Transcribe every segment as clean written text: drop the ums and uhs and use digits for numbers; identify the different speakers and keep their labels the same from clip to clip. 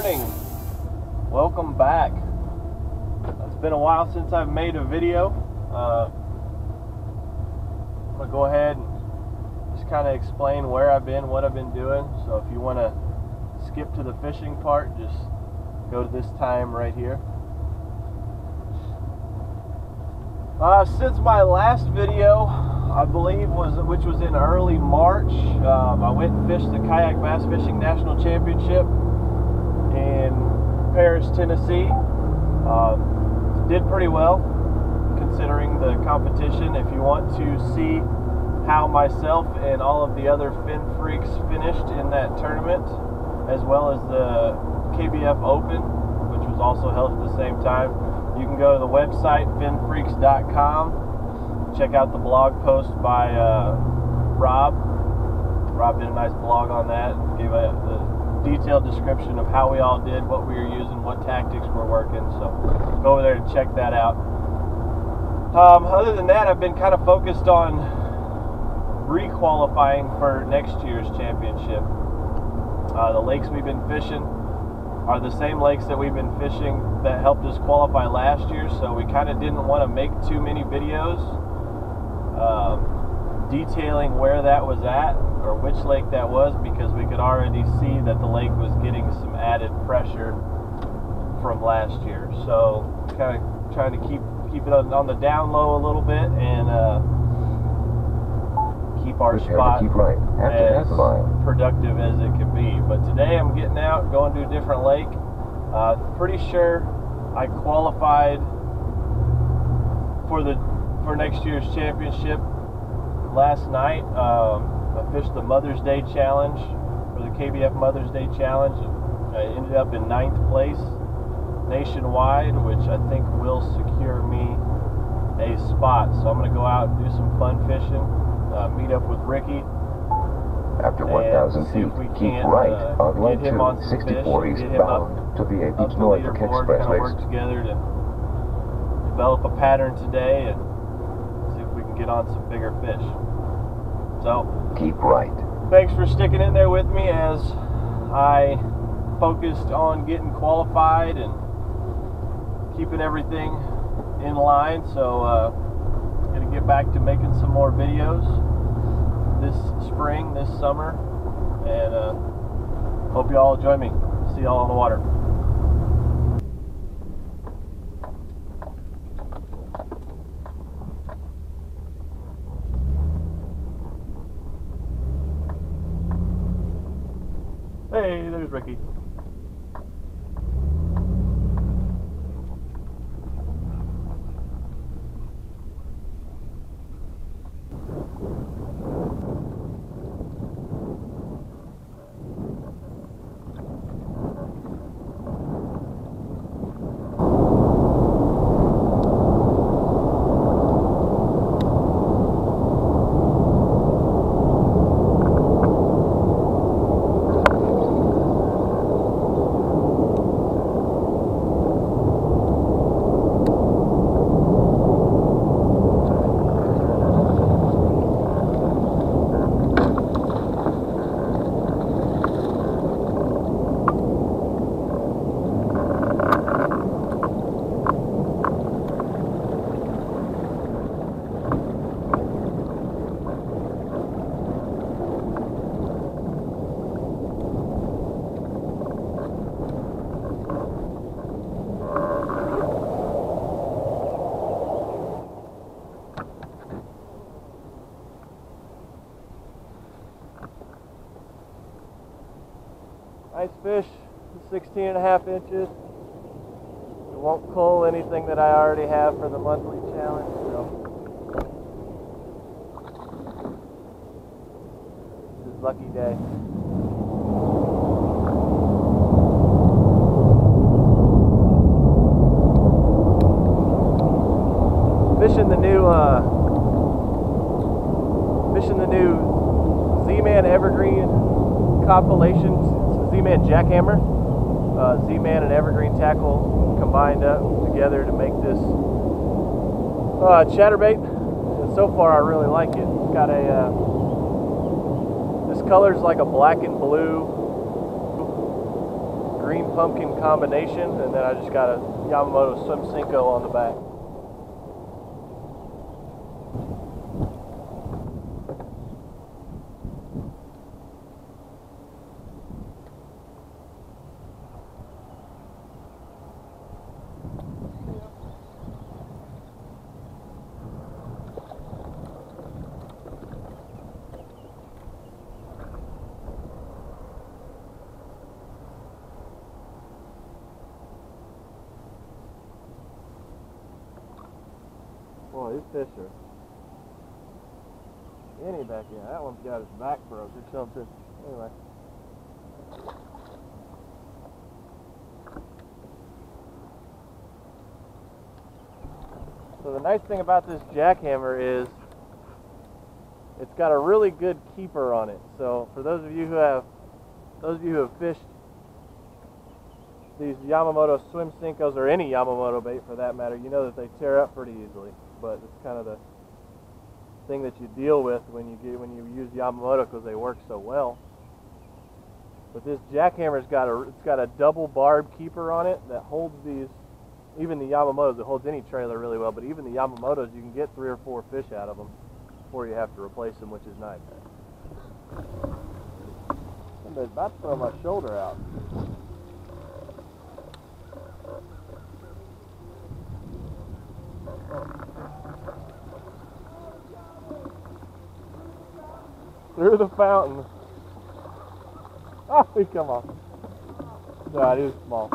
Speaker 1: morning. Welcome back. It's been a while since I've made a video. I'm gonna go ahead and just kind of explain where I've been, what I've been doing. So if you want to skip to the fishing part, just go to this time right here. Since my last video, I believe which was in early March, I went and fished the Kayak Bass Fishing National Championship in Paris, Tennessee. Did pretty well considering the competition. If you want to see how myself and all of the other fin freaks finished in that tournament, as well as the KBF Open, which was also held at the same time, you can go to the website finfreaks.com. Check out the blog post by Rob. Rob did a nice blog on that, gave a detailed description of how we all did, what we were using, what tactics we're working. So go over there to check that out. Other than that, I've been kind of focused on re-qualifying for next year's championship. The lakes we've been fishing are the same lakes that we've been fishing that helped us qualify last year, so we kind of didn't want to make too many videos detailing where that was at or which lake that was, because we could already see that the lake was getting some added pressure from last year. So kind of trying to keep it on the down low a little bit and keep our spot as productive as it can be. But today I'm getting out, going to a different lake. Pretty sure I qualified for next year's championship last night. I fished the Mother's Day Challenge, for the KBF Mother's Day Challenge. I ended up in 9th place nationwide, which I think will secure me a spot. So I'm going to go out and do some fun fishing, meet up with Ricky.
Speaker 2: After 1,000 feet, keep right on line 2, 64 eastbound to the Beach Norfolk Expressway.
Speaker 1: Work together to develop a pattern today and see if we can get on some bigger fish. So
Speaker 2: keep right.
Speaker 1: Thanks for sticking in there with me as I focused on getting qualified and keeping everything in line. So gonna get back to making some more videos this spring, this summer, and hope you all join me. See y'all on the water. Hey, there's Ricky. Nice fish, 16.5 inches. It won't cull anything that I already have for the monthly challenge, so this is lucky day. Fishing the new Z-Man Evergreen compilations. Z-Man jackhammer, Z-Man and Evergreen tackle combined up together to make this chatterbait. And so far I really like it. It's got a this color's like a black and blue green pumpkin combination, and then I just got a Yamamoto Swim Cinco on the back. Boy, these fish are skinny back here. That one's got his back broke or something. Anyway. So the nice thing about this jackhammer is it's got a really good keeper on it. So for those of you who have fished these Yamamoto Swim Cincos, or any Yamamoto bait for that matter, you know that they tear up pretty easily. But it's kind of the thing that you deal with when you use Yamamoto, because they work so well. But this jackhammer's got a double barb keeper on it that holds these, even the Yamamotos, it holds any trailer really well, but even the Yamamotos, you can get 3 or 4 fish out of them before you have to replace them, which is nice. I'm about to throw my shoulder out. Through the fountain. Oh, he come off. No, he was small.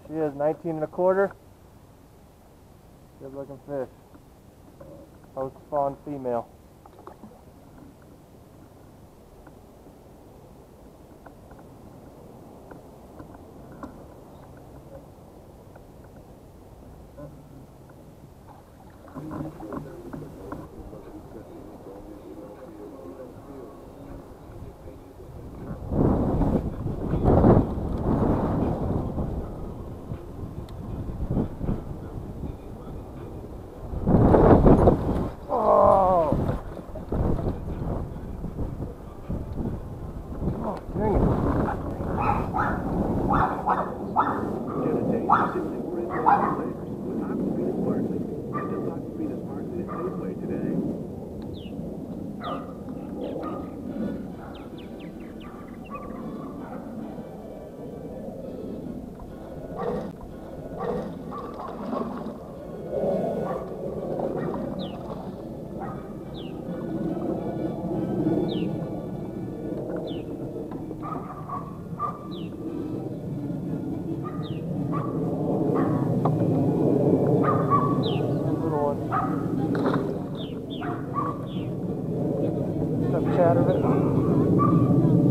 Speaker 1: She is 19 1/4. Good looking fish. Post spawn female.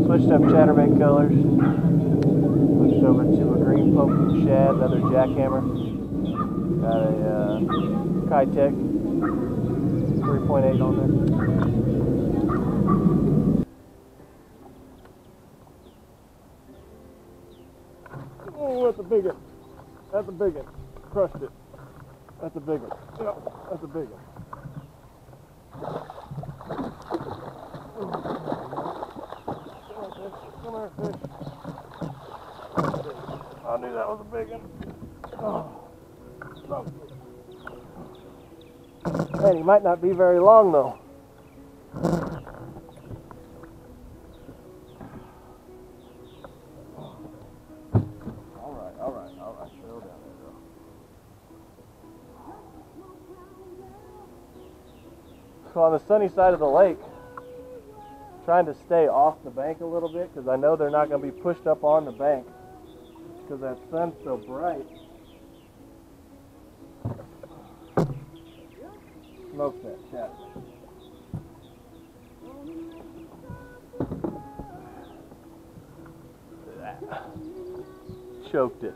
Speaker 1: Switched up chatterbait colors. Switched over to a green pumpkin shad, another jackhammer. Got a Kayak 3.8 on there. Oh, that's a big one. That's a big one. Crushed it. That's a big one. Yeah, that's a big one. Come here, fish. I knew that was a big one. Oh. Man, he might not be very long though. Alright. Settle down there, girl. So on the sunny side of the lake, trying to stay off the bank a little bit because I know they're not going to be pushed up on the bank because that sun's so bright. Smokes that chatterbait. Choked it.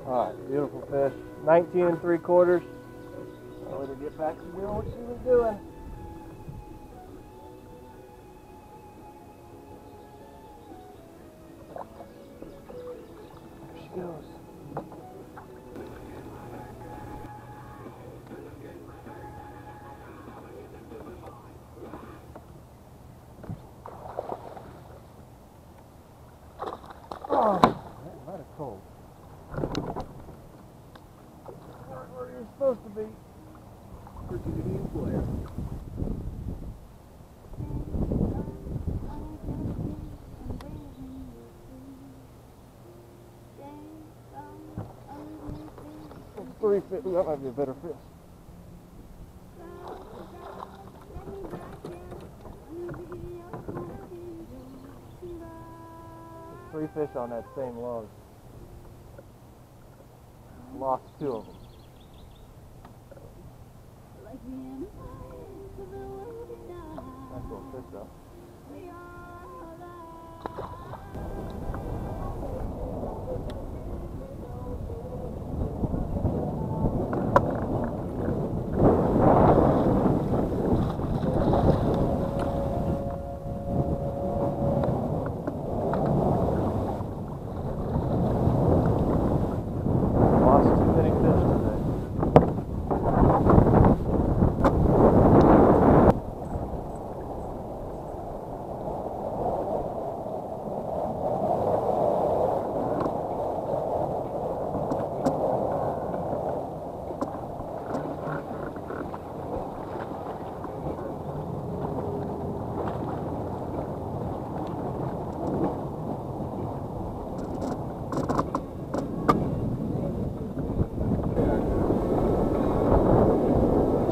Speaker 1: Alright, beautiful fish. 19 3/4. I'll let her get back to doing what she was doing. There she goes. Oh, that might have cold. Not where you're supposed to be. Canadian player. Three fish. That might be a better fish. There's 3 fish on that same log. Lost 2 of them. Nice little fish though.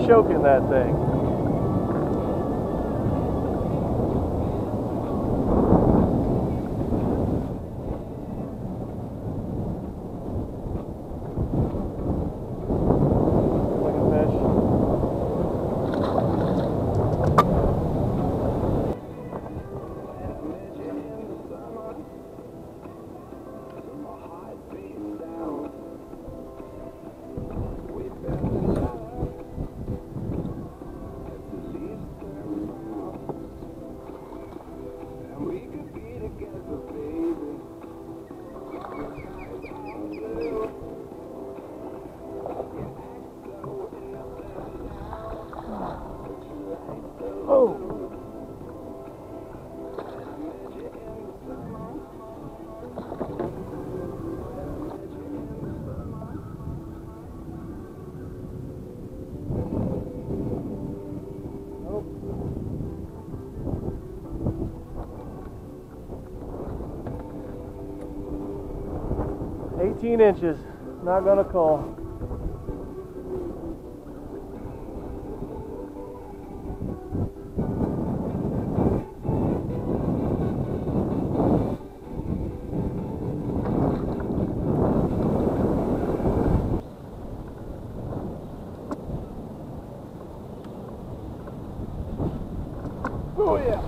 Speaker 1: Choking that thing. Looking fish. Oh! Nope. 18 inches. Not gonna call. Oh yeah.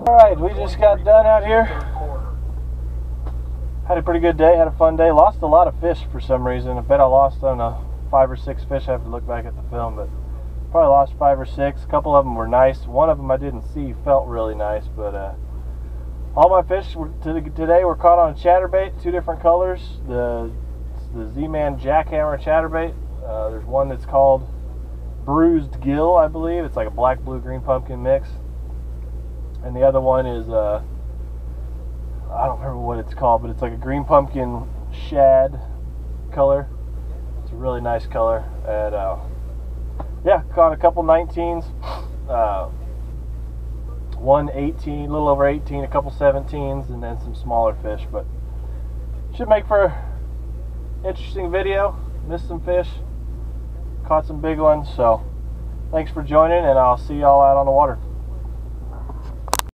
Speaker 1: Alright, we just got done out here. Had a pretty good day, had a fun day. Lost a lot of fish for some reason. I bet I lost, I don't know, 5 or 6 fish. I have to look back at the film, but probably lost 5 or 6. A couple of them were nice. One of them I didn't see, felt really nice, but all my fish today were caught on a chatterbait, 2 different colors. The Z-Man Jackhammer chatterbait. There's one that's called Bruised Gill, I believe. It's like a black, blue, green pumpkin mix. And the other one is I don't remember what it's called, but it's like a green pumpkin shad color. It's a really nice color. And yeah, caught a couple 19s, one 18, a little over 18, a couple 17s, and then some smaller fish. But should make for an interesting video. Missed some fish, caught some big ones. So thanks for joining, and I'll see y'all out on the water.